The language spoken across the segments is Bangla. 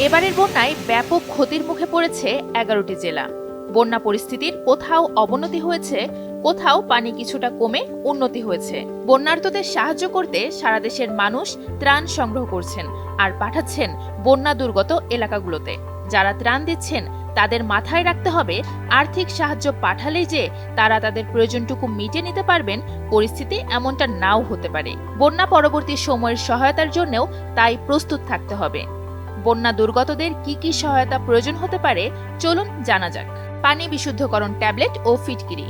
এবারের বন্যায় ব্যাপক ক্ষতির মুখে পড়েছে ১১টি জেলা। বন্যা পরিস্থিতির কোথাও অবনতি হয়েছে, কোথাও পানি কিছুটা কমে উন্নতি হয়েছে। বন্যার্তদের সাহায্য করতে সারা দেশের মানুষ ত্রাণ সংগ্রহ করছেন আর পাঠাচ্ছেন বন্যা দুর্গত এলাকাগুলোতে। যারা ত্রাণ দিচ্ছেন তাদের মাথায় রাখতে হবে, আর্থিক সাহায্য পাঠালেই যে তারা তাদের প্রয়োজনটুকু মিটিয়ে নিতে পারবেন পরিস্থিতি এমনটা নাও হতে পারে। বন্যা পরবর্তী সময়ের সহায়তার জন্যও তাই প্রস্তুত থাকতে হবে। বন্যা দুর্গতদের কি কি সহায়তা প্রয়োজন হতে পারে চলুন জানা যাক। পানি বিশুদ্ধকরণ ট্যাবলেট ও ফিটকিরি।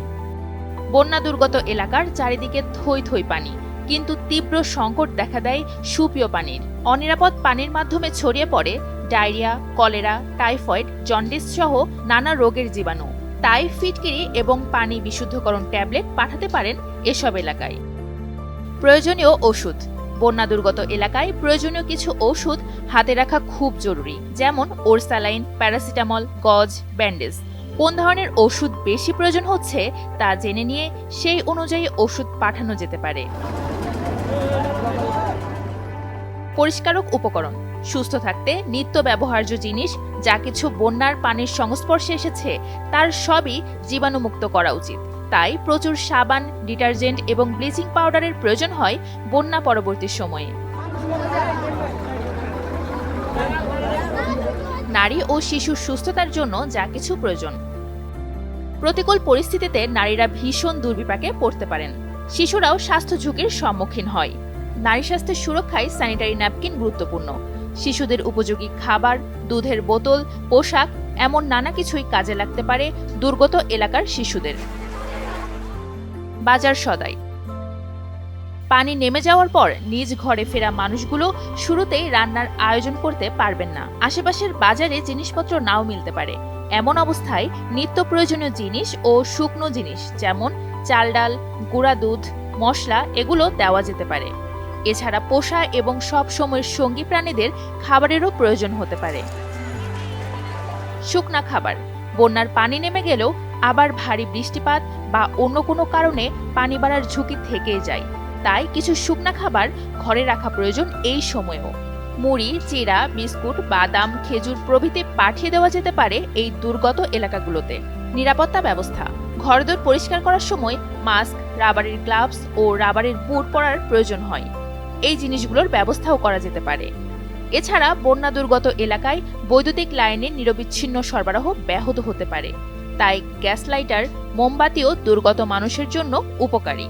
বন্যা দুর্গত এলাকার চারিদিকে থই থই পানি, কিন্তু তীব্র সংকট দেখা দেয় সুপেয় পানির। অনিরাপদ পানির মাধ্যমে ছড়িয়ে পড়ে ডায়রিয়া, কলেরা, টাইফয়েড, জন্ডিস সহ নানা রোগের জীবাণু। তাই ফিটকিরি এবং পানি বিশুদ্ধকরণ ট্যাবলেট পাঠাতে পারেন এসব এলাকায়। প্রয়োজনীয় ওষুধ। বন্যা দুর্গত এলাকায় প্রয়োজনীয় কিছু ওষুধ হাতে রাখা খুব জরুরি, যেমন ওরসালাইন, প্যারাসিটামল, গজ, ব্যান্ডেজ। কোন ধরনের ওষুধ বেশি প্রয়োজন হচ্ছে তা জেনে নিয়ে সেই অনুযায়ী ওষুধ পাঠানো যেতে পারে। পরিষ্কারক উপকরণ। সুস্থ থাকতে নিত্য ব্যবহার্য জিনিস যা কিছু বন্যার পানির সংস্পর্শে এসেছে তার সবই জীবাণুমুক্ত করা উচিত। তাই প্রচুর সাবান, ডিটারজেন্ট এবং ব্লিচিং পাউডারের প্রয়োজন হয় বন্যা পরবর্তী সময়ে। নারী ও শিশুর সুস্থতার জন্য যা কিছু প্রয়োজন। প্রতিকূল পরিস্থিতিতে নারীরা ভীষণ দুর্বিপাকে পড়তে পারেন। শিশুরাও স্বাস্থ্য ঝুঁকির সম্মুখীন হয়। নারী স্বাস্থ্যের সুরক্ষায় স্যানিটারি ন্যাপকিন গুরুত্বপূর্ণ। শিশুদের উপযোগী খাবার, দুধের বোতল, পোশাক এমন নানা কিছুই কাজে লাগতে পারে দুর্গত এলাকার শিশুদের। বাজার সদাই। পানি নেমে যাওয়ার পর নিজ ঘরে ফেরা মানুষগুলো শুরুতেই রান্নার আয়োজন করতে পারবেন না। আশেপাশের বাজারে জিনিসপত্র নাও মিলতে পারে। এমন অবস্থায় নিত্য প্রয়োজনীয় জিনিস ও শুকনো জিনিস যেমন চাল, ডাল, গুঁড়া দুধ, মশলা এগুলো দেওয়া যেতে পারে। এছাড়া পোষা এবং সব সময়ের সঙ্গী প্রাণীদের খাবারেরও প্রয়োজন হতে পারে। শুকনা খাবার। বন্যার পানি নেমে গেলেও আবার ভারী বৃষ্টিপাত বা অন্য কোনো কারণে পানি বাড়ার ঝুঁকি থেকেই যায়। তাই কিছু শুকনা খাবার ঘরে রাখা প্রয়োজন এই সময়েও। মুড়ি, চিড়া, বিস্কুট, বাদাম, খেজুর প্রভৃতি পাঠিয়ে দেওয়া যেতে পারে এই দুর্গত এলাকাগুলোতে। নিরাপত্তা ব্যবস্থা। ঘরদোর পরিষ্কার করার সময় মাস্ক, রাবারের গ্লাভস ও রাবারের বুট পরার প্রয়োজন হয়। এই জিনিসগুলোর ব্যবস্থাও করা যেতে পারে। এছাড়া বন্যা দুর্গত এলাকায় বৈদ্যুতিক লাইনের নিরবিচ্ছিন্ন সরবরাহ ব্যাহত হতে পারে। তাই গ্যাস লাইটার, মোমবাতিও দুর্গত মানুষের জন্য উপকারী।